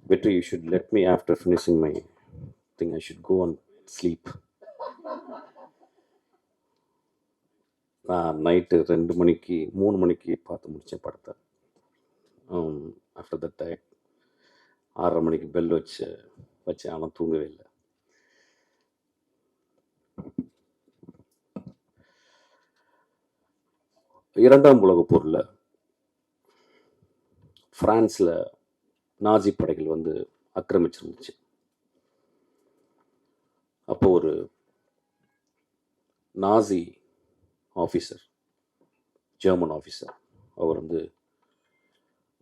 Better you should let me after finishing my thing. I should go and sleep. நான் night 2 மணிக்கு 3 மணிக்கு பார்த்து முடித்தேன் படத்தை. ஆஃப்டர் தட் 6:30 மணிக்கு பெல் வச்சேன். ஆனால் தூங்கவே இல்லை. இரண்டாம் உலகப் போரில் பிரான்ஸில் நாஜி படைகள் வந்து ஆக்கிரமிச்சிருந்துச்சு. அப்போ ஒரு நாசி ஆஃபீஸர், ஜெர்மன் ஆஃபீஸர், அவர் வந்து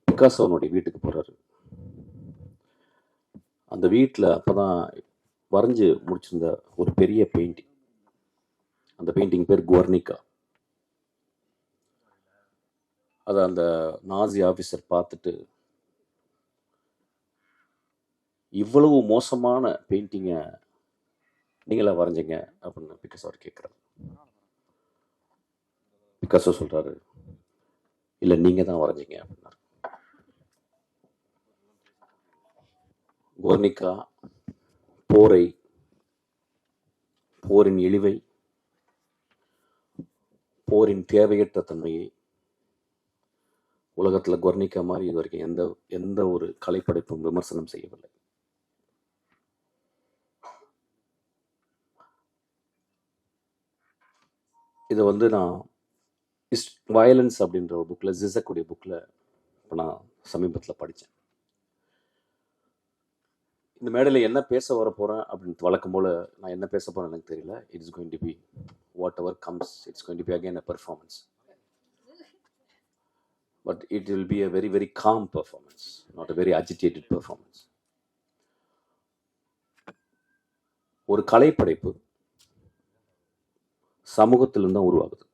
பிகாசோனுடைய வீட்டுக்கு போகிறாரு. அந்த வீட்டில் அப்போ தான் வரைஞ்சி முடிச்சிருந்த ஒரு பெரிய பெயிண்டிங். அந்த பெயிண்டிங் பேர் குவர்னிகா. அதை அந்த நாசி ஆஃபீஸர் பார்த்துட்டு, இவ்வளவு மோசமான பெயிண்டிங்கை நீங்களா வரைஞ்சிங்க அப்படின்னு பிகாசோ அவர் கேட்குறாரு. பிகாசோ சொல்கிறாரு, இல்லை நீங்கள் தான் வரைஞ்சிங்க அப்படின்னாரு. குவர்னிகா போரை, போரின் இழிவை, போரின் தேவையற்ற தன்மையை உலகத்தில் குவர்னிகா மாதிரி இது வரைக்கும் எந்த ஒரு கலைப்படைப்பும் விமர்சனம் செய்யவில்லை. இதை வந்து நான் வயலன்ஸ் அப்படின்ற ஒரு புக்கில், ஜிசக்குடைய புக்கில் இப்போ நான் சமீபத்தில் படித்தேன். இந்த மேடையில் என்ன பேச வர போகிறேன் அப்படின்னு வழக்கம் போல் நான் என்ன பேச போகிறேன் எனக்கு தெரியல. It's going to be whatever comes. It's going to be again a performance. But it will be a very, very calm performance, not a very agitated performance. ஒரு கலைப்படைப்பு சமூகத்திலிருந்து தான் உருவாகுது.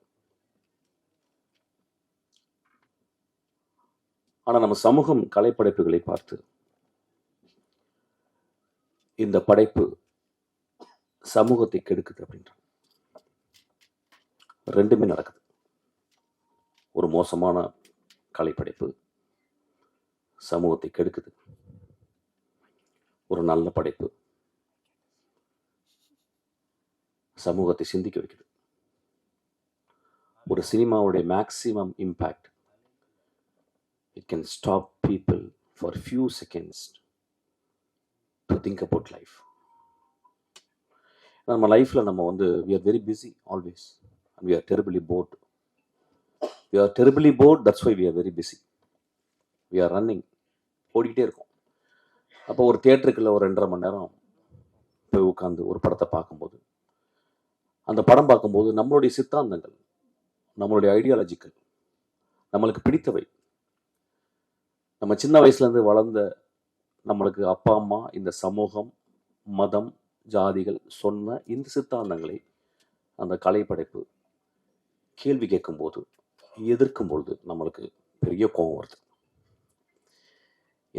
ஆனால் நம்ம சமூகம் கலைப்படைப்புகளை பார்த்து இந்த படைப்பு சமூகத்தை கெடுக்குது அப்படின்ற ரெண்டுமே நடக்குது. ஒரு மோசமான கலைப்படைப்பு சமூகத்தை கெடுக்குது. ஒரு நல்ல படைப்பு சமூகத்தை சிந்திக்க வைக்குது. ஒரு சினிமாவுடைய maximum impact, it can stop people for few seconds to think about life. நம்ம லைஃப்பில் நம்ம வந்து we are very busy always and we are terribly bored. We are terribly bored, that's why we are very busy. We are running, ஓடிக்கிட்டே இருக்கும். அப்போ ஒரு தியேட்டருக்குள்ள ஒரு 2.5 மணி நேரம் போய் உட்காந்து ஒரு படத்தை பார்க்கும்போது, அந்த படம் பார்க்கும்போது நம்மளுடைய சித்தாந்தங்கள், நம்மளுடைய ஐடியாலஜிக்கல், நம்மளுக்கு பிடித்தவை, நம்ம சின்ன வயசுலேருந்து வளர்ந்த நம்மளுக்கு அப்பா அம்மா, இந்த சமூகம், மதம், ஜாதிகள் சொன்ன இந்த சித்தாந்தங்களை அந்த கலைப்படைப்பு கேள்வி கேட்கும்போது, எதிர்க்கும்பொழுது நம்மளுக்கு பெரிய கோபம் வருது.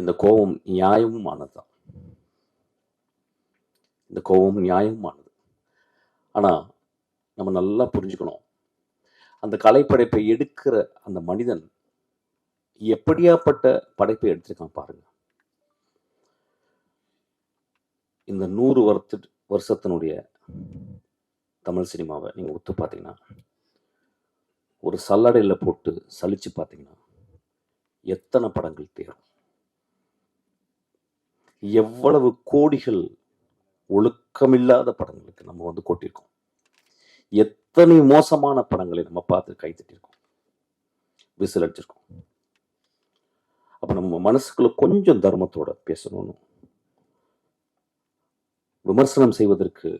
இந்த கோபம் நியாயமானது தான். இந்த கோபம் நியாயமானது. ஆனால் நம்ம நல்லா புரிஞ்சுக்கணும், அந்த கலைப்படைப்பை எடுக்கிற அந்த மனிதன் எப்படியாப்பட்ட படைப்பை எடுத்திருக்கான் பாருங்க. இந்த 100 வருஷத்தினுடைய தமிழ் சினிமாவை நீங்கள் ஒத்து பார்த்தீங்கன்னா, ஒரு சல்லடையில் போட்டு சலிச்சு பார்த்தீங்கன்னா எத்தனை படங்கள் தேரும். எவ்வளவு கோடிகள் ஒழுக்கமில்லாத படங்களுக்கு நம்ம வந்து கொட்டியிருக்கோம். எத்தனை மோசமான படங்களை நம்ம பார்த்து கைத்தட்டியிருக்கோம், விசில் அடிச்சிருக்கோம். அப்போ நம்ம மனசுக்குள்ள கொஞ்சம் தர்மத்தோட பேசணும்னு, விமர்சனம் செய்வதற்கு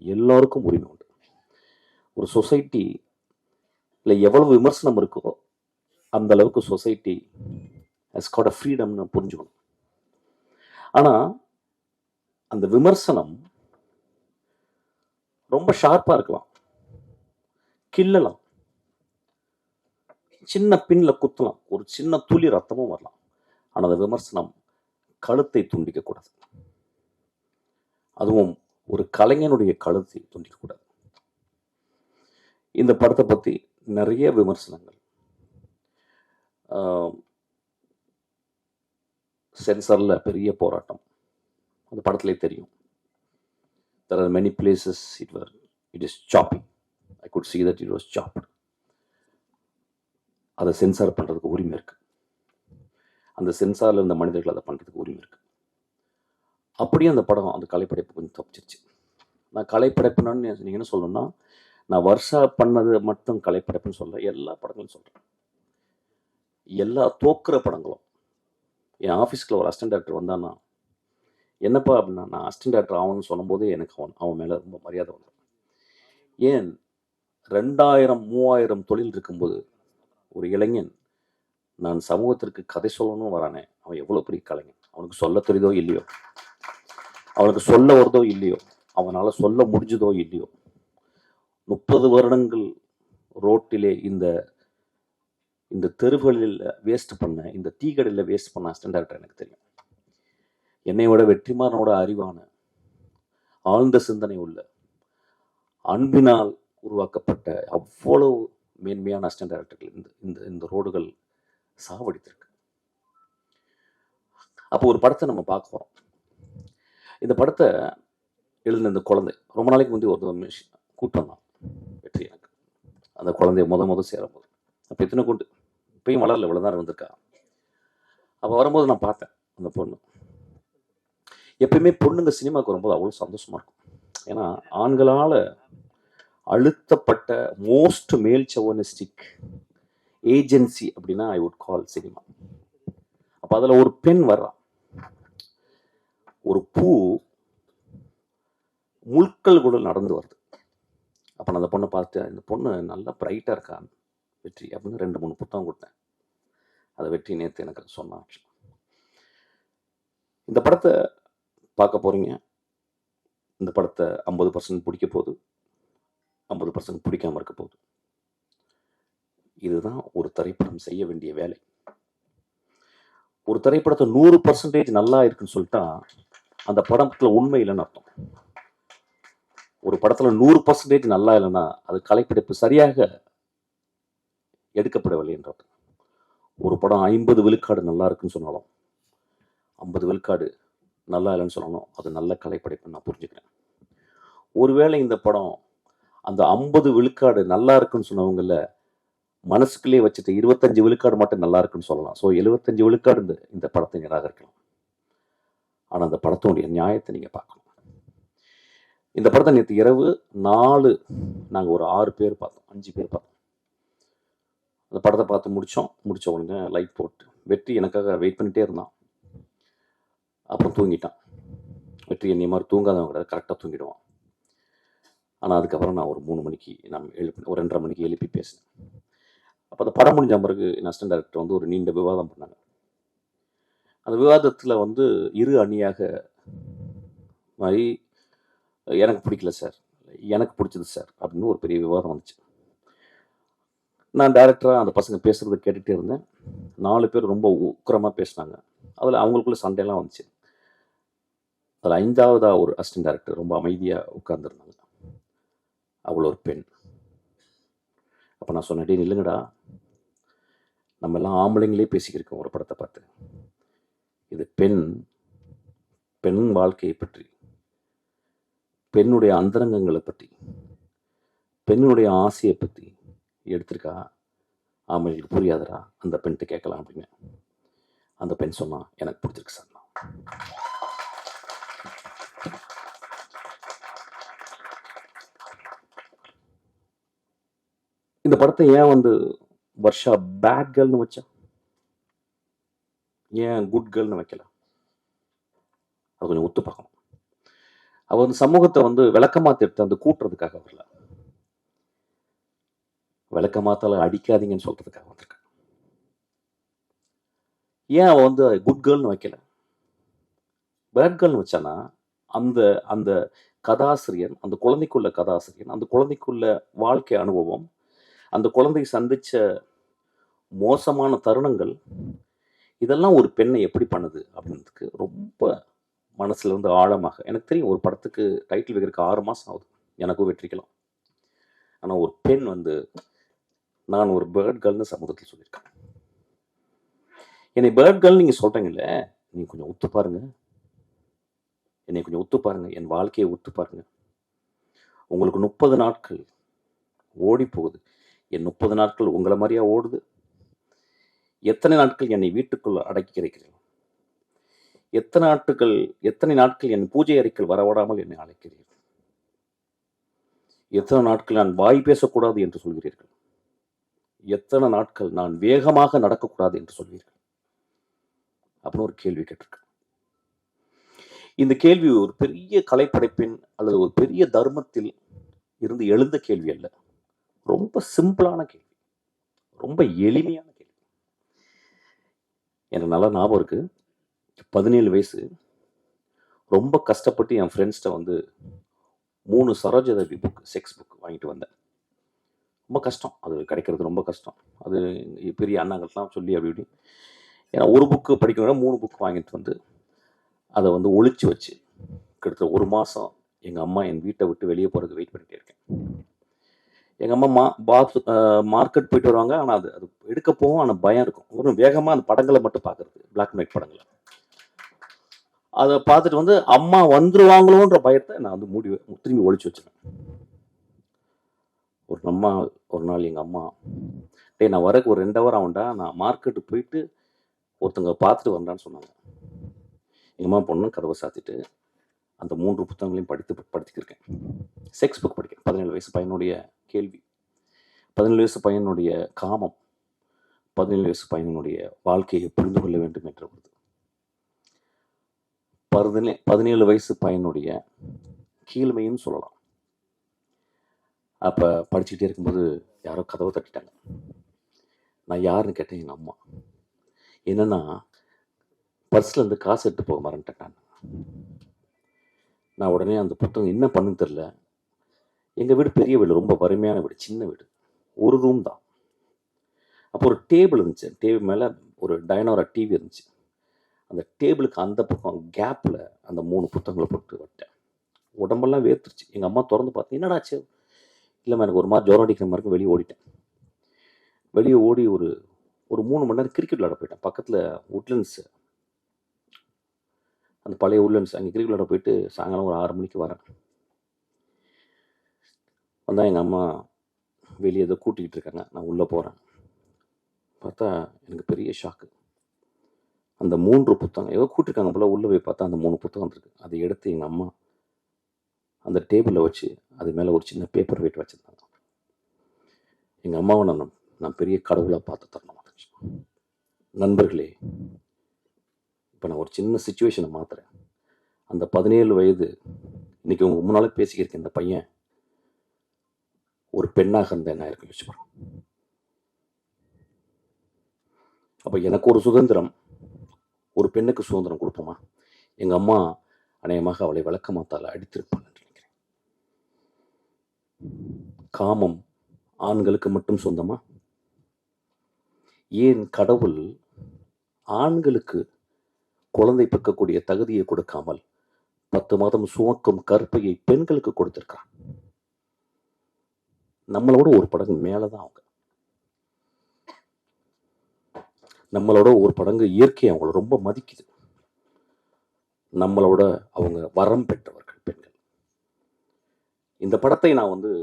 எல்லாருக்கும் உரிமை உண்டு. ஒரு சொசைட்டி இல்லை எவ்வளவு விமர்சனம் இருக்கோ அந்த அளவுக்கு சொசைட்டி ஹஸ் காட் அ ஃப்ரீடம்னு புரிஞ்சுக்கணும். ஆனால் அந்த விமர்சனம் ரொம்ப ஷார்ப்பாக இருக்கலாம், கிள்ளலாம், சின்ன பின்ல குத்தலாம், ஒரு சின்ன துளி ரத்தமும் வரலாம். ஆனால் அந்த விமர்சனம் கழுத்தை துண்டிக்கக்கூடாது. அதுவும் ஒரு கலைஞனுடைய கழுத்தை துண்டிக்கக்கூடாது. இந்த படத்தை பற்றி நிறைய விமர்சனங்கள், சென்சாரில் பெரிய போராட்டம், அந்த படத்துலேயே தெரியும். There are many places it is choppy. I could see that it was chopped. அதை சென்சார் பண்ணுறதுக்கு உரிமை இருக்குது. அந்த சென்சாரில் இருந்த மனிதர்கள் அதை பண்ணுறதுக்கு உரிமை இருக்குது. அப்படியே அந்த படம், அந்த கலைப்படைப்பு கொஞ்சம் தப்பிச்சிருச்சு. நான் கலைப்படைப்புன்னு நீங்கள் என்ன சொல்லணும்னா, நான் வருஷா பண்ணது மட்டும் கலைப்படைப்புன்னு சொல்ல, எல்லா படங்களும் சொல்கிறேன். எல்லா தோக்குற படங்களும். என் ஆஃபீஸ்க்குள்ள ஒரு அசிஸ்டன்ட் டைரக்டர் வந்தான்னா, என்னப்பா அப்படின்னா, நான் அசிஸ்டன்ட் டைரக்டர் ஆகணும்னு சொல்லும்போதே எனக்கு அவன் மேலே ரொம்ப மரியாதை வந்துடும். ஏன் 2000-3000 தொழில் இருக்கும்போது ஒரு இளைஞன் நான் சமூகத்திற்கு கதை சொல்லணும் வரானே, அவன் எவ்வளோ பெரிய கலைஞன். அவனுக்கு சொல்ல தெரியுதோ இல்லையோ, அவனுக்கு சொல்ல வருதோ இல்லையோ, அவனால் சொல்ல முடிஞ்சதோ இல்லையோ, 30 வருடங்கள் ரோட்டிலே இந்த தெருவுகளில் வேஸ்ட் பண்ண, இந்த டீக்கடையில் வேஸ்ட் பண்ண அசிஸ்டன்ட் டைரக்டர் எனக்கு தெரியும். என்னை விட வெற்றிமாறனோட அறிவான, ஆழ்ந்த சிந்தனை உள்ள, அன்பினால் உருவாக்கப்பட்ட அவ்வளவு மேன்மையான அசிஸ்டன்ட் டைரக்டர்கள் இந்த ரோடுகள் சாவடித்திருக்கு. அப்போ ஒரு படத்தை நம்ம பார்க்க போகிறோம். இந்த படத்தை எழுதின இந்த குழந்தை ரொம்ப நாளைக்கு முந்தைய ஒரு கூட்டம் தான் வெற்றி. எனக்கு அந்த குழந்தைய முத சேரும்போது அப்போ எத்தனை கூட்டு, இப்பயும் வளரல, இவ்வளோதான் வந்திருக்கா. அப்போ வரும்போது நான் பார்த்தேன் அந்த பொண்ணு. எப்பயுமே பொண்ணுங்க சினிமாவுக்கு வரும்போது அவ்வளோ சந்தோஷமா இருக்கும். ஏன்னா ஆண்களால் அழுத்தப்பட்ட மோஸ்ட் மேல் செவனிஸ்டிக் ஏஜென்சி அப்படின்னா ஐ வுட் கால் சினிமா. அப்போ அதில் ஒரு பெண் வர்றான். ஒரு பூ முட்கள் கூட நடந்து வருது. அப்போ நான் அந்த பொண்ணை பார்த்து, இந்த பொண்ணு நல்லா பிரைட்டாக இருக்கான் வெற்றி அப்படின்னு 2-3 புத்தகம் கொடுத்தேன். அதை வெற்றி நேற்று எனக்கு சொன்னான். இந்த படத்தை பார்க்க போகிறீங்க. இந்த படத்தை 50% பிடிக்க போகுது, 50% பிடிக்காமல் இருக்க போகுது. இதுதான் ஒரு திரைப்படம் செய்ய வேண்டிய வேலை. ஒரு திரைப்படத்தை 100% நல்லா இருக்குன்னு சொல்லிட்டா அந்த படத்தில் உண்மை இல்லைன்னு அர்த்தம். ஒரு படத்தில் 100% நல்லா இல்லைன்னா அது கலைப்படைப்பு சரியாக எடுக்கப்படவில்லை என்ற அர்த்தம். ஒரு படம் 50 விழுக்காடு நல்லா இருக்குன்னு சொன்னாலும் 50 விழுக்காடு நல்லா இல்லைன்னு சொல்லணும், அது நல்ல கலைப்படைப்புன்னு நான் புரிஞ்சுக்கிறேன். ஒருவேளை இந்த படம் அந்த 50 விழுக்காடு நல்லா இருக்குன்னு சொன்னவங்கள மனசுக்குள்ளே வச்சுட்டு 25 விழுக்காடு மட்டும் நல்லா இருக்குன்னு சொல்லலாம். ஸோ 75 விழுக்காடு இந்த படத்தை நிராகரிக்கலாம். ஆனால் அந்த படத்தினுடைய நியாயத்தை நீங்கள் பார்க்கணும். இந்த படத்தை நேற்று இரவு நாங்கள் ஒரு 6 பேர் பார்த்தோம், 5 பேர் பார்த்தோம். அந்த படத்தை பார்த்து முடிச்ச உடனே லைட் போட்டு வெற்றி எனக்காக வெயிட் பண்ணிகிட்டே இருந்தான். அப்புறம் தூங்கிட்டான். வெற்றி என்னை மாதிரி தூங்காதவங்க கிடையாது, கரெக்டாக தூங்கிடுவான். ஆனால் அதுக்கப்புறம் நான் ஒரு 3 மணிக்கு ஒரு 2:30 மணிக்கு எழுப்பி பேசினேன். அப்போ அந்த படம் முடிஞ்ச பிறகு என் அசிஸ்டன்ட் டைரக்டர் வந்து ஒரு நீண்ட விவாதம் பண்ணாங்க. அந்த விவாதத்தில் வந்து இரு அணியாக மாதிரி எனக்கு பிடிக்கல சார், எனக்கு பிடிச்சது சார் அப்படின்னு ஒரு பெரிய விவாதம் வந்துச்சு. நான் டைரக்டராக அந்த பசங்க பேசுகிறத கேட்டுகிட்டே இருந்தேன். 4 பேர் ரொம்ப உக்கிரமாக பேசினாங்க. அதில் அவங்களுக்குள்ள சண்டையெல்லாம் வந்துச்சு. அதில் 5ஆவதாக ஒரு அசிஸ்டன்ட் டைரக்டர் ரொம்ப அமைதியாக உட்கார்ந்துருந்தாங்க. அவ்வளோ ஒரு பெண். அப்போ நான் சொன்னேன், நில்லுங்கடா, நம்ம எல்லாம் ஆம்பளைங்களே பேசிக்கிருக்கோம் ஒரு படத்தை பார்த்து. இது பெண் வாழ்க்கையை பற்றி, பெண்ணுடைய அந்தரங்கங்களை பற்றி, பெண்ணுடைய ஆசையை பற்றி எடுத்திருக்கா. ஆம்பளைங்களுக்கு புரியாதரா, அந்த பெண்கிட்ட கேட்கலாம் அப்படின்னு. அந்த பெண் சொன்னா, எனக்கு பிடிச்சிருக்கு சார். இந்த படத்தை ஏன் வந்து வர்ஷா பேட் கேர்ள்னு வச்சா, ஏன் குட் கேர்ள்னு வைக்கல? அது கொஞ்சம் ஒத்து பார்க்கணும். அவ வந்து சமூகத்தை வந்து விளக்கமாத்த எடுத்து அந்த கூட்டுறதுக்காக வரல, விளக்கமாத்தால அடிக்காதீங்கன்னு சொல்றதுக்காக வந்திருக்க. ஏன் அவ வந்து குட் கேர்ள்னு வைக்கல, பேட் கேர்ள்னு வச்சானா அந்த அந்த கதாசிரியன், அந்த குழந்தைக்குள்ள கதாசிரியன், அந்த குழந்தைக்குள்ள வாழ்க்கை அனுபவம், அந்த குழந்தை சந்திச்ச மோசமான தருணங்கள், இதெல்லாம் ஒரு பெண்ணை எப்படி பண்ணுது அப்படின்றதுக்கு ரொம்ப மனசுல வந்து ஆழமாக எனக்கு தெரியும். ஒரு படத்துக்கு டைட்டில் வைக்கிறதுக்கு 6 மாதம் ஆகுது, எனக்கும் வெற்றிக்கலாம். ஆனால் ஒரு பெண் வந்து நான் ஒரு பேர்ட் கேர்ள்னு சமூகத்தில் சொல்லியிருக்கேன். என்னை பேர்ட் கேர்ள் நீங்கள் சொல்கிறீங்கல்ல, நீ கொஞ்சம் ஒத்து பாருங்க, என்னை கொஞ்சம் ஒத்து பாருங்க, என் வாழ்க்கையை ஒத்து பாருங்க. உங்களுக்கு 30 நாட்கள் ஓடி போகுது, என் 30 நாட்கள் உங்களை மாதிரியா ஓடுது? எத்தனை நாட்கள் என்னை வீட்டுக்குள் அடக்கி கிடைக்கிறீர்கள்? எத்தனை நாட்கள் என் பூஜை அறைக்குள் வரவிடாமல் என்னை அழைக்கிறீர்கள்? எத்தனை நாட்கள் நான் வாய் பேசக்கூடாது என்று சொல்கிறீர்கள்? எத்தனை நாட்கள் நான் வேகமாக நடக்கக்கூடாது என்று சொல்வீர்கள்? அப்படின்னு ஒரு கேள்வி கேட்டிருக்க. இந்த கேள்வி ஒரு பெரிய கலைப்படைப்பின் அல்லது ஒரு பெரிய தர்மத்தில் இருந்து எழுந்த கேள்வி அல்ல. ரொம்ப சிம்பிளான கேள்வி, ரொம்ப எளிமையான கேள்வி. எனக்கு நல்லா ஞாபகம் இருக்கு, 17 வயசு, ரொம்ப கஷ்டப்பட்டு என் ஃப்ரெண்ட்ஸ்கிட்ட வந்து 3 சரோஜதேவி புக், செக்ஸ் புக் வாங்கிட்டு வந்தேன். ரொம்ப கஷ்டம், அது கிடைக்கிறது ரொம்ப கஷ்டம். அது பெரிய அண்ணாங்கள்லாம் சொல்லி அப்படி இப்படி, ஏன்னா ஒரு புக்கு படிக்கணும்னா 3 புக் வாங்கிட்டு வந்து அதை வந்து ஒழிச்சு வச்சு கிட்டத்தட்ட 1 மாதம் எங்கள் அம்மா என் வீட்டை விட்டு வெளியே போகிறதுக்கு வெயிட் பண்ணிகிட்டே இருக்கேன். எங்கள் அம்மா மார்க்கெட் போயிட்டு வருவாங்க, ஆனால் அது எடுக்க போகும், ஆனால் பயம் இருக்கும். ஒரு வேகமாக அந்த படங்களை மட்டும் பார்க்குறது, பிளாக் அண்ட் ஒயிட் படங்களை. அதை பார்த்துட்டு வந்து அம்மா வந்துருவாங்களோன்ற பயத்தை நான் வந்து திரும்பி ஒழிச்சு வச்சுருவேன். ஒரு நாள் எங்கள் அம்மா, நான் வரக்கு ஒரு 2 ஹவர் ஆகும்டா, நான் மார்க்கெட்டுக்கு போயிட்டு ஒருத்தங்க பார்த்துட்டு வரேன்டான்னு சொன்னாங்க. எங்கள் அம்மா பொண்ணு கதவை சாத்திட்டு அந்த 3 புத்தகங்களையும் படித்துக்கிருக்கேன். செக்ஸ் புக் படிக்கிறேன். 17 வயசு பையனுடைய கேள்வி, 17 வயசு பையனுடைய காமம், 17 வயசு பையனுடைய வாழ்க்கையை புரிந்து கொள்ள வேண்டும் என்ற ஒரு 17 வயசு பையனுடைய கீழ்மைன்னு சொல்லலாம். அப்போ படிச்சுக்கிட்டே இருக்கும்போது யாரோ கதவை தட்டிட்டாங்க. நான் யாருன்னு கேட்டேன். எங்கள் அம்மா. என்னன்னா, பர்ஸ்லேருந்து காசு எடுத்து போக மறந்துட்டேன். நான் உடனே அந்த புத்தகம் என்ன பண்ணுன்னு தெரில. எங்கள் வீடு பெரிய வீடு, ரொம்ப வறுமையான வீடு, சின்ன வீடு, ஒரு ரூம் தான். அப்போ ஒரு டேபிள் இருந்துச்சு, டேபிள் மேலே ஒரு டைனோரா டிவி இருந்துச்சு. அந்த டேபிளுக்கு அந்த பக்கம் கேப்பில் அந்த 3 புத்தகங்களை போட்டு விட்டேன். உடம்பெல்லாம் வேர்த்துருச்சு. எங்கள் அம்மா திறந்து பார்த்து, என்னடாச்சு? இல்லைம்மா, எனக்கு ஒரு மாதிரி ஜுரம் அடிக்கிற மாதிரி வெளியே ஓடிட்டேன். வெளியே ஓடி ஒரு 3 மணி நேரம் கிரிக்கெட் விளையாட போயிட்டேன். பக்கத்தில் உட்லண்ட்ஸ், அந்த பழைய உட்லண்ட்ஸ், அங்கே கிரிக்கெட் விளையாட போயிட்டு சாயங்காலம் ஒரு 6 மணிக்கு வரேன். வந்தால் எங்கள் அம்மா வெளியே ஏதோ கூட்டிகிட்டு இருக்காங்க. நான் உள்ளே போகிறேன். பார்த்தா எனக்கு பெரிய ஷாக்கு. அந்த 3 புத்தகம் ஏதோ கூட்டிருக்காங்க போல. உள்ளே போய் பார்த்தா அந்த 3 புத்தகம் இருக்குது. அதை எடுத்து எங்கள் அம்மா அந்த டேபிளில் வச்சு அது மேலே ஒரு சின்ன பேப்பர் வெயிட் வச்சுருந்தாங்க. எங்கள் அம்மாவை நான் பெரிய கடவுளாக பார்த்து தரணும். நண்பர்களே, இப்போ நான் ஒரு சின்ன சுச்சுவேஷனை மாற்றுறேன். அந்த 17 வயது இன்னைக்கு உங்கள் முன்னால் பேசிக்கிருக்கேன். இந்த பையன் ஒரு பெண்ணாக இருந்த என்ன இருக்கு யோசிச்சு பாருங்க. அப்போ எனக்கு ஒரு சுதந்திரம், ஒரு பெண்ணுக்கு சுதந்திரம் கொடுப்போமா? எங்கள் அம்மா அநேகமாக அவளை விளக்கமாத்தால் அடித்திருப்பாள் என்று நினைக்கிறேன். காமம் ஆண்களுக்கு மட்டும் சொந்தமா? ஏன் கடவுள் ஆண்களுக்கு குழந்தை பிறக்கக்கூடிய தகுதியை கொடுக்காமல் 10 மாதம் சுமக்கும் கற்பையை பெண்களுக்கு கொடுத்திருக்கான்? நம்மளோட ஒரு படங்கு மேலதான் அவங்க. நம்மளோட ஒரு படங்கு இயற்கை அவங்கள ரொம்ப மதிக்குது. நம்மளோட அவங்க வரம் பெற்றவர்கள் பெண்கள். இந்த படத்தை நான் வந்து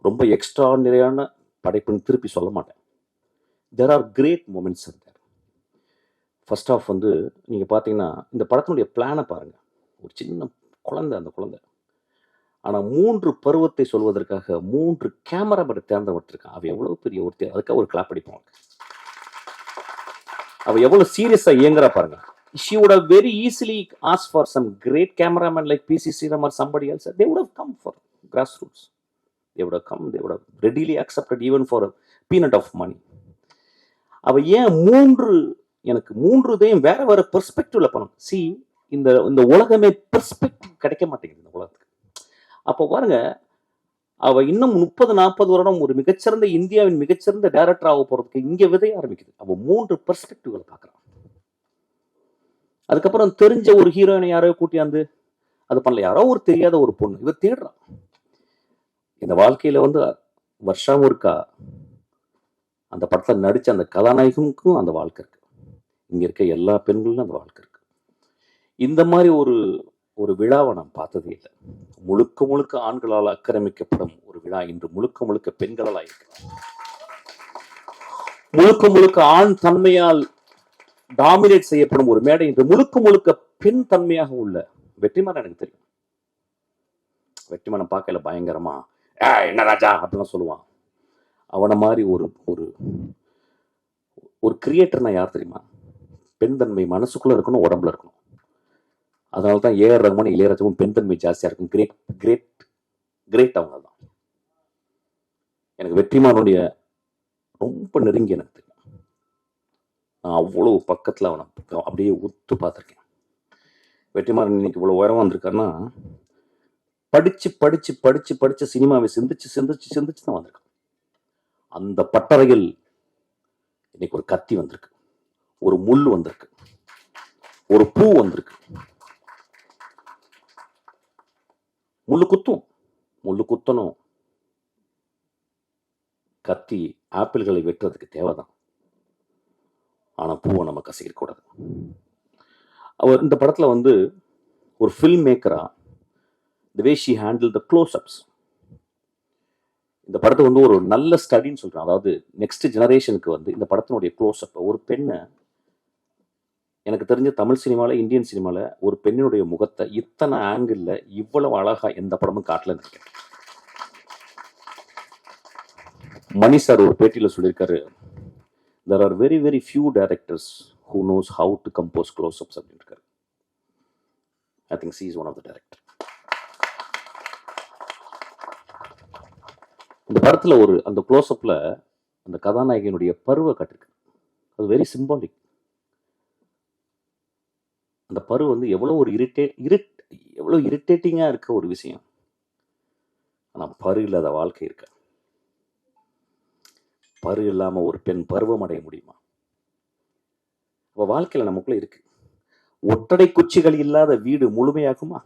ரொம்ப எக்ஸ்ட்ராடினரியான படைப்புன்னு திருப்பி சொல்ல மாட்டேன். There are great moments in there. First off வந்து நீங்கள் பார்த்தீங்கன்னா இந்த படத்தினுடைய பிளானை பாருங்கள். ஒரு சின்ன குழந்தை, அந்த குழந்தை ஆனால் 3 பருவத்தை சொல்வதற்காக 3 கேமராமேனை தேர்ந்தெடுத்திருக்கான். அவ எவ்வளோ பெரிய ஒருத்தி, அதுக்காக ஒரு கிளாப் அடிப்பாங்க. அவ எவ்வளோ சீரியஸாக இயங்குறா பாருங்க. She would have very easily asked for some great cameraman like P.C. Sriram or somebody else. They would have come for grassroots. They would have readily accepted even for a peanut of money. அவ ஏன் 3 எனக்கு 3 வேற வேற பெர்ஸ்பெக்டிவ்ல பண்ணணும். C, இந்த உலகமே perspective கிடைக்க மாட்டேங்குது இந்த உலகத்துக்கு. அப்போ பாருங்க, அவ இன்னும் 30-40 வருடம் ஒரு மிகச்சிறந்த இந்தியாவின் மிகச்சிறந்த டைரக்டர் ஆக போறதுக்கு இங்க விதைய ஆரம்பிக்குது. அவ 3 பெர்ஸ்பெக்டிவ்களை பார்க்கறான். அதுக்கப்புறம் தெரிஞ்ச ஒரு ஹீரோயினை யாரோ கூட்டியாந்து அது பண்ணல, யாரோ ஒரு தெரியாத ஒரு பொண்ணு இவ தேடுறான். இந்த வாழ்க்கையில வந்து வருஷம் இருக்கா அந்த படத்துல நடிச்ச அந்த கதாநாயகனுக்கும் அந்த வாழ்க்கை இருக்கு. இங்க இருக்க எல்லா பெண்களும் அந்த வாழ்க்கை இருக்கு. இந்த மாதிரி ஒரு ஒரு விழாவை நான் பார்த்ததே இல்லை. முழுக்க முழுக்க ஆண்களால் ஆக்கிரமிக்கப்படும் ஒரு விழா இன்று முழுக்க முழுக்க பெண்களால் இருக்கிறது. முழுக்க முழுக்க ஆண் தன்மையால் டாமினேட் செய்யப்படும் ஒரு மேடை இன்று முழுக்க முழுக்க பெண் தன்மையாக உள்ள வெற்றிமாறன். எனக்கு தெரியும், வெற்றிமாறன் பார்க்கல பயங்கரமா என்ன ராஜா அப்படிலாம் சொல்லுவான். அவனை மாதிரி ஒரு ஒரு ஒரு கிரியேட்டர்னா யார் தெரியுமா? பெண் தன்மை மனசுக்குள்ள இருக்கணும், உடம்புல இருக்கணும். அதனால தான் ஏஆர் ரஹ்மான், இளையராஜாவும் பெண் தன்மை ஜாஸ்தியா இருக்கும். கிரேட் கிரேட் கிரேட் அவங்க தான். எனக்கு வெற்றிமாறனுடைய ரொம்ப நெருங்கி எனக்கு தெரியும். நான் அவ்வளவு பக்கத்தில் அவனை அப்படியே உத்து பார்த்துருக்கேன். வெற்றிமாறன் இன்னைக்கு இவ்வளோ உயரம் வந்திருக்காருன்னா படிச்சு படிச்சு படிச்சு படிச்சு சினிமாவை சிந்திச்சு சிந்திச்சு சிந்திச்சு தான் வந்திருக்கான். அந்த பட்டறையில் இன்னைக்கு ஒரு கத்தி வந்திருக்கு, ஒரு முள் வந்திருக்கு, ஒரு பூ வந்திருக்கு. முள்ளு குத்தும், முள்ளு குத்தணும். கத்தி ஆப்பிள்களை வெட்டுறதுக்கு தேவைதான், ஆனா பூவை நம்ம கசிக்கக்கூடாது. அவர் இந்த படத்துல வந்து ஒரு film மேக்கரா the way she handled the close-ups, இந்த படத்தை வந்து ஒரு நல்ல ஸ்டடின்னு சொல்றேன். அதாவது நெக்ஸ்ட் ஜெனரேஷனுக்கு வந்து இந்த படத்தினுடைய க்ளோஸ்அப், ஒரு பெண்ணை, எனக்கு தெரிஞ்ச தமிழ் சினிமாவில், இந்தியன் சினிமாவில் ஒரு பெண்ணினுடைய முகத்தை இத்தனை ஆங்கிள் இவ்வளவு அழகா எந்த படமும் காட்டல நினைக்கிறேன். மணி சார் ஒரு பேட்டியில் சொல்லியிருக்காரு, there are very very few directors who knows how to compose close-ups அப்படின்னு இருக்காரு. I think she is one of the director. இந்த படத்துல ஒரு அந்த க்ளோஸ்அப்ல அந்த கதாநாயகனுடைய பருவை காட்டிருக்கு. அது வெரி சிம்பாலிக். அந்த பரு வந்து எவ்வளவு ஒரு எவ்வளவு இரிட்டேட்டிங்கா இருக்க ஒரு விஷயம். ஆனா பரு இல்லாத வாழ்க்கை இருக்க. பரு இல்லாம ஒரு பெண் பருவம் அடைய முடியுமா? அப்ப வாழ்க்கையில நமக்குள்ள இருக்கு. ஒட்டடை குச்சிகள் இல்லாத வீடு முழுமையாகுமா?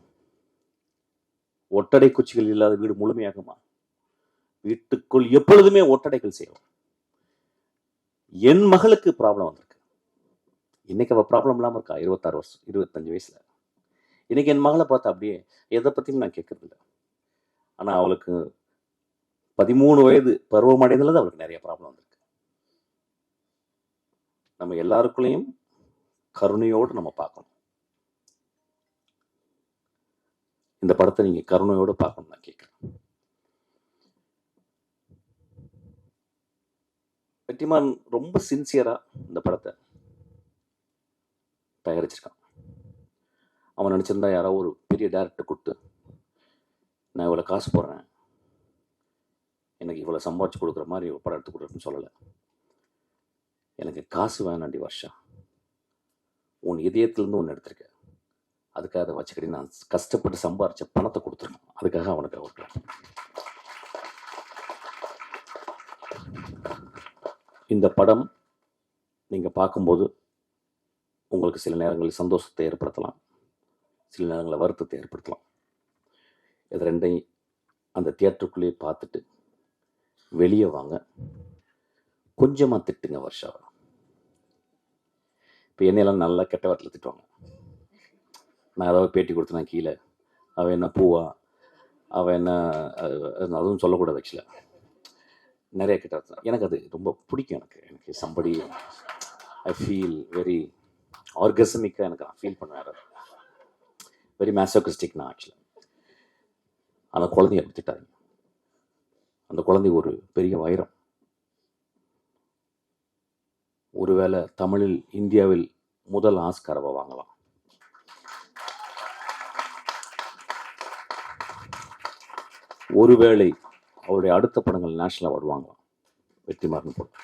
ஒட்டடை குச்சிகள் இல்லாத வீடு முழுமையாகுமா? வீட்டுக்குள் எப்பொழுதுமே ஒட்டடைகள் செய்யும். என் மகளுக்கு ப்ராப்ளம் வந்திருக்கு. இன்னைக்கு அவள் ப்ராப்ளம் இல்லாமல் இருக்கா, 26 வருஷம் 25 வயசுல. இன்னைக்கு என் மகளை பார்த்தா அப்படியே எதை பற்றியும் நான் கேட்கறது இல்லை. ஆனால் அவளுக்கு 13 வயது பருவம் அடைந்தது அவளுக்கு நிறைய ப்ராப்ளம் வந்திருக்கு. நம்ம எல்லாருக்குள்ளேயும் கருணையோடு நம்ம பார்க்கணும். இந்த படத்தை நீங்க கருணையோடு பார்க்கணும் நான் கேட்குறேன். வெற்றிமாறன் ரொம்ப சின்சியரா இந்த படத்தை தயாரிச்சிருக்கான். அவன் நினச்சிருந்தா யாரோ ஒரு பெரிய டேரக்டர் கொடுத்து நான் இவ்வளோ காசு போடுறேன், எனக்கு இவ்வளோ சம்பாதிச்சு கொடுக்குற மாதிரி ஒரு படம் எடுத்து கொடுக்குறேன்னு சொல்லலை. எனக்கு காசு வேணாண்டி வருஷா, உன் இதயத்திலேருந்து ஒன்று எடுத்திருக்க, அதுக்காக அதை வச்சுக்கிட்டு நான் கஷ்டப்பட்டு சம்பாரிச்ச பணத்தை கொடுத்துருக்கேன், அதுக்காக அவனுக்கு கொடுக்கலாம். இந்த படம் நீங்கள் பார்க்கும்போது உங்களுக்கு சில நேரங்களில் சந்தோஷத்தை ஏற்படுத்தலாம், சில நேரங்களில் வருத்தத்தை ஏற்படுத்தலாம். இது ரெண்டையும் அந்த தியேட்டருக்குள்ளேயே பார்த்துட்டு வெளியே வாங்க. கொஞ்சமாக திட்டுங்க வருஷாவை. இப்போ என்னையெல்லாம் நல்லா கெட்ட வார்த்தையில் திட்டுவாங்க. நான் ஏதாவது பேட்டி கொடுத்தேன்னா கீழே அவன் என்ன பூவா, அவன் என்ன, அதுவும் சொல்லக்கூடாது. ஆக்சுவலாக நிறைய கிட்ட எனக்கு அது ரொம்ப பிடிக்கும். எனக்கு சம்படி ஐ ஃபீல் வெரி ஆர்கசமிக்காக எனக்கு நான் ஃபீல் பண்ணுவேன். வெரி மேசோகிஸ்டிக் நான் ஆக்சுவலாக. அந்த குழந்தைய எடுத்துட்டாங்க. அந்த குழந்தை ஒரு பெரிய வைரம். ஒருவேளை தமிழில் இந்தியாவில் முதல் ஆஸ்காரவை வாங்கலாம். ஒருவேளை அவருடைய அடுத்த படங்கள் நேஷனல் அவார்டு வாங்கலாம். வெற்றிமாறன் போட்டு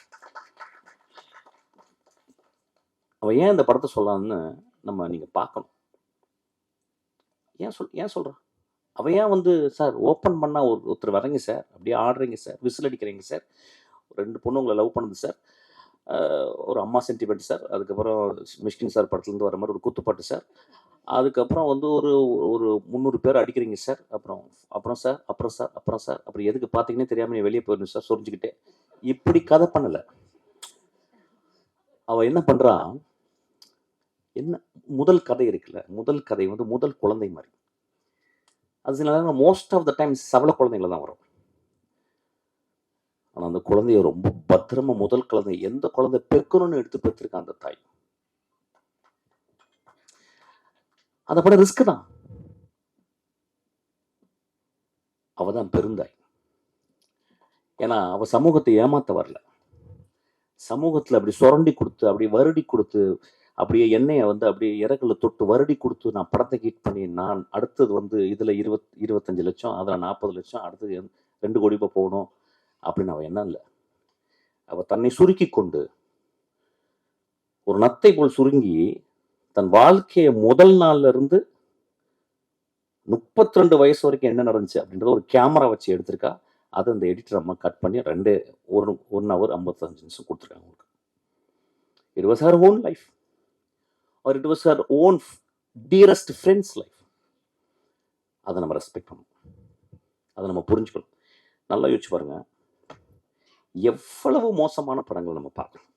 அவன் ஏன் இந்த படத்தை சொல்லலாம்னு நீங்கள் பார்க்கணும். ஏன் சொல்கிறான் அவன்? ஏன் வந்து சார் ஓப்பன் பண்ணால் ஒருத்தர் வரீங்க சார், அப்படியே ஆடுறீங்க சார், விசில் அடிக்கிறீங்க சார், 2 பொண்ணு உங்களை லவ் பண்ணுது சார், ஒரு அம்மா சென்டிமெண்ட் சார், அதுக்கப்புறம் மிஷ்கின் சார் படத்துலேருந்து வர மாதிரி ஒரு குத்துப்பாட்டு சார், அதுக்கப்புறம் வந்து ஒரு ஒரு 300 பேர் அடிக்கிறீங்க சார், அப்புறம் சார் அப்புறம் எதுக்கு பார்த்தீங்கன்னே தெரியாமல் நீ வெளியே போயிடணும் சார் சொரிஞ்சுக்கிட்டே. இப்படி கதை பண்ணலை. அவள் என்ன பண்ணுறான், என்ன முதல் கதை இருக்குல்ல, முதல் கதை வந்து முதல் குழந்தை மாதிரி. அது சில நேரம் மோஸ்ட் ஆஃப் த டைம் சவள குழந்தைங்கள தான் வரும். ஆனால் அந்த குழந்தைய ரொம்ப பத்திரமா, முதல் குழந்தை எந்த குழந்தை பெக்கணும்னு எடுத்து பெற்றிருக்கான் அந்த தாய். அதை பட ரிஸ்க் தான். அவ தான் பெருந்தாய். ஏன்னா அவ சமூகத்தை ஏமாத்த வரல. சமூகத்தில் அப்படி சுரண்டி கொடுத்து, அப்படி வருடி கொடுத்து, அப்படியே எண்ணெயை வந்து அப்படியே இறகுல தொட்டு வருடி கொடுத்து நான் படத்தை ஹிட் பண்ணி, நான் அடுத்தது வந்து இதில் 25 லட்சம், அதில் 40 லட்சம், அடுத்தது 2 கோடி ரூபாய் போகணும் அப்படின்னு அவள் என்ன இல்லை. அவள் தன்னை சுருக்கி கொண்டு ஒரு நத்தை போல் சுருங்கி தன் வாழ்க்கையை முதல் நாள்ல இருந்து 32 வயசு வரைக்கும் என்ன நடந்துச்சு அப்படின்றத ஒரு கேமரா வச்சு எடுத்திருக்கா. அதை அந்த எடிட்டர் அம்மா கட் பண்ணி 1 hour 55 நிமிஷம் கொடுத்துருக்காங்க. It was her own life, R it was her own dearest friends life. அதை நம்ம ரெஸ்பெக்ட் பண்ணணும், அதை நம்ம புரிஞ்சுக்கணும். நல்லா யோசிச்சு பாருங்க, எவ்வளவு மோசமான படங்கள் நம்ம பார்க்கணும்.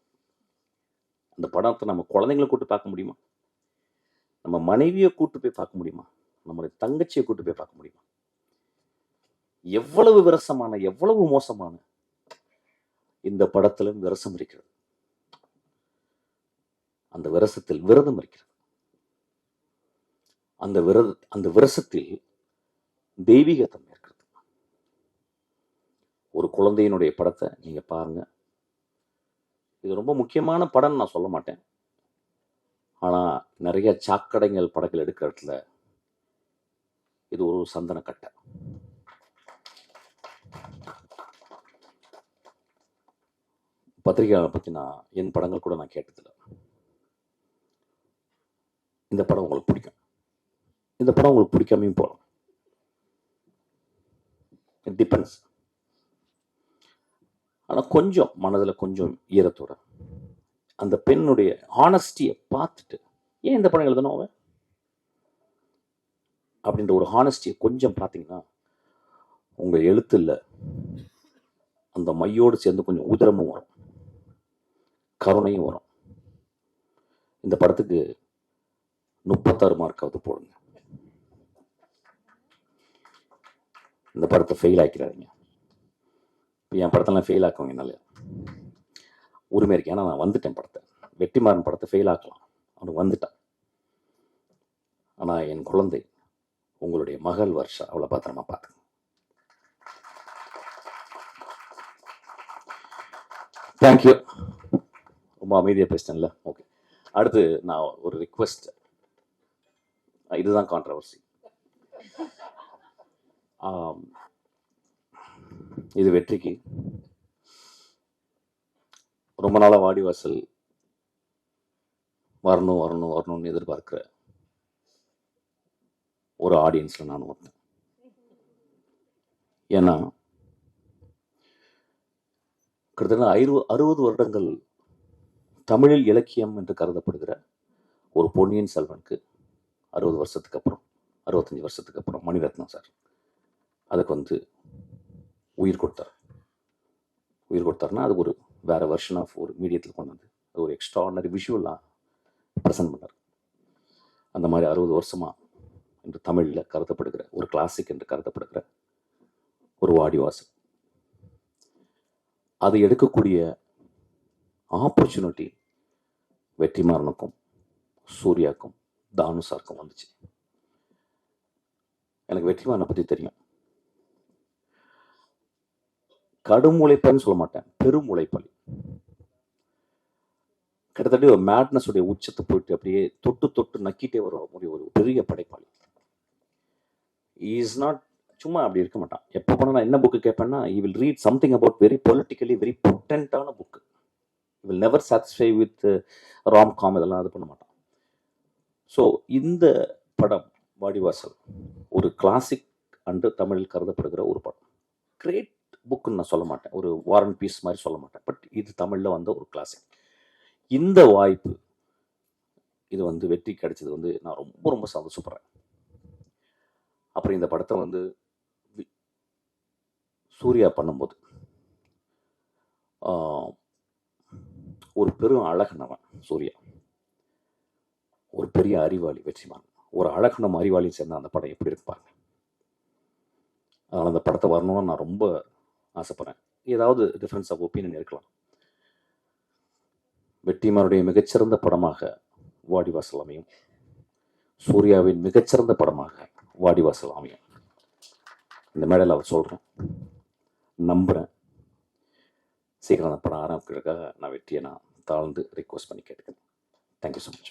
அந்த படத்தை நம்ம குழந்தைங்களை கூட்டு பார்க்க முடியுமா? நம்ம மனைவியை கூட்டு போய் பார்க்க முடியுமா? நம்மளுடைய தங்கச்சியை கூட்டு போய் பார்க்க முடியுமா? எவ்வளவு விரசமான, எவ்வளவு மோசமான இந்த படத்திலும் விரசம் இருக்கிறது. அந்த விரசத்தில் விரதம் இருக்கிறது. அந்த விரசத்தில் தெய்வீகத்தன்மை இருக்கிறது. ஒரு குழந்தையினுடைய படத்தை நீங்க பாருங்க. இது ரொம்ப முக்கியமான படம் நான் சொல்ல மாட்டேன். ஆனா நிறைய சாக்கடைகள் படங்கள் எடுக்கிற இடத்துல இது ஒரு சந்தன கட்டை. பத்திரிகையாளரை பத்தி நான் என் படங்கள் கூட நான் கேட்டதில்லை. இந்த படம் உங்களுக்கு பிடிக்கும், இந்த படம் உங்களுக்கு பிடிக்காமையும் போகலாம். It depends. ஆனால் கொஞ்சம் மனதில் கொஞ்சம் ஈரத்தோட அந்த பெண்ணுடைய ஹானஸ்டியை பார்த்துட்டு, ஏன் இந்த படம் எழுதணும் அவன் அப்படின்ற ஒரு ஹானஸ்டியை கொஞ்சம் பார்த்தீங்கன்னா உங்கள் எழுத்துல அந்த மையோடு சேர்ந்து கொஞ்சம் உதிரமும் வரும், கருணையும் வரும். இந்த படத்துக்கு 36 மார்க்காவது போடுங்க. இந்த படத்தை ஃபெயில் ஆக்கிறாதீங்க. இப்போ என் படத்தெல்லாம் ஃபெயில் ஆக்குவாங்க, என்னால உரிமை இருக்கு. ஏன்னா நான் வந்துட்டேன். படத்தை வெற்றிமாறன் படத்தை ஃபெயில் ஆக்கலாம், அவனுக்கு வந்துட்டான். ஆனால் என் குழந்தை, உங்களுடைய மகள் வர்ஷா, அவளை பத்திரமா பார்த்துங்க. தேங்க்யூ. ரொம்ப அமைதியாக பேசிட்டேன்ல. ஓகே, அடுத்து நான் ஒரு ரிக்வெஸ்ட். இதுதான் கான்ட்ரவர்சி. இது வெற்றிக்கு ரொம்ப நாளாக வாடிவாசல் வரணும் வரணும் வரணும்னு எதிர்பார்க்கிற ஒரு ஆடியன்ஸ்ல நான் ஒருத்தன். ஏன்னா கிட்டத்தட்ட 60 வருடங்கள் தமிழில் இலக்கியம் என்று கருதப்படுகிற ஒரு பொன்னியின் செல்வனுக்கு 60 வருஷத்துக்கு அப்புறம், 65 வருஷத்துக்கு அப்புறம் மணிரத்னம் சார் அதுக்கு வந்து உயிர் கொடுத்தார். உயிர் கொடுத்தாருன்னா அது ஒரு வேற வெர்ஷன் ஆஃப் ஒரு மீடியத்தில் கொண்டு வந்து அது ஒரு எக்ஸ்ட்ராடனரி விஷுவலாக ப்ரெசென்ட் பண்ணார். அந்த மாதிரி 60 வருஷமா என்று தமிழில் கருதப்படுகிற ஒரு கிளாசிக் என்று கருதப்படுகிற ஒரு வாடிவாசல், அதை எடுக்கக்கூடிய ஆப்பர்ச்சுனிட்டி வெற்றிமாறனுக்கும் சூர்யாவுக்கும் தானுசாருக்கும் வந்துச்சு. எனக்கு வெற்றிமாறனை பற்றி தெரியும். கடும் உழைப்பன்னு சொல்ல மாட்டேன், பெரும் உழைப்பாளி. கிட்டத்தட்ட ஒரு மேட்னஸ் உடைய உச்சத்தை போயிட்டு அப்படியே தொட்டு தொட்டு நக்கிட்டே வர ஒரு பெரிய படைப்பாளி. இஸ் நாட் சும்மா அப்படி இருக்க மாட்டான். எப்போ போனால் நான் என்ன புக்கு கேட்பேன்னா, I will read something about very politically very பொட்டன்டான book. Will never satisfy with romcom, இதெல்லாம் அது பண்ண மாட்டான். ஸோ இந்த படம் வாடிவாசல் ஒரு கிளாசிக் அன்று தமிழில் கருதப்படுகிற ஒரு படம். கிரேட் புக்குன்னு நான் சொல்ல மாட்டேன், ஒரு வார் அண்ட் பீஸ் மாதிரி சொல்ல மாட்டேன், பட் இது தமிழில் வந்த ஒரு கிளாசிக். இந்த வாய்ப்பு இது வந்து வெற்றி கிடைச்சது வந்து நான் ரொம்ப ரொம்ப சந்தோஷப்படுறேன். அப்புறம் இந்த படத்தை வந்து சூர்யா பண்ணும்போது ஒரு பெரும் அழகன் அவன் சூர்யா. ஒரு பெரிய அறிவாளி வெற்றிமாறன், ஒரு அழகனும் அறிவாளியும் சேர்ந்த அந்த படம் எப்படி இருப்பாங்க. அதனால் அந்த படத்தை வரணும்னு நான் ரொம்ப ஆசைப்பட்றேன். ஏதாவது டிஃப்ரென்ஸ் ஆஃப் ஒப்பீனியன் இருக்கலாம். வெற்றிமாறனுடைய மிகச்சிறந்த படமாக வாடிவாசல் அமையும். சூர்யாவின் மிகச்சிறந்த படமாக வாடிவாசல் அமையும். இந்த மேடையில் அவர் சொல்கிறேன், நம்புகிறேன். சீக்கிரம் அந்த படம் ஆரம்பிக்கிறதுக்காக நான் வெற்றியை நான் தாழ்ந்து ரிக்வஸ்ட் பண்ணி கேட்டுக்கிறேன். Thank you so much.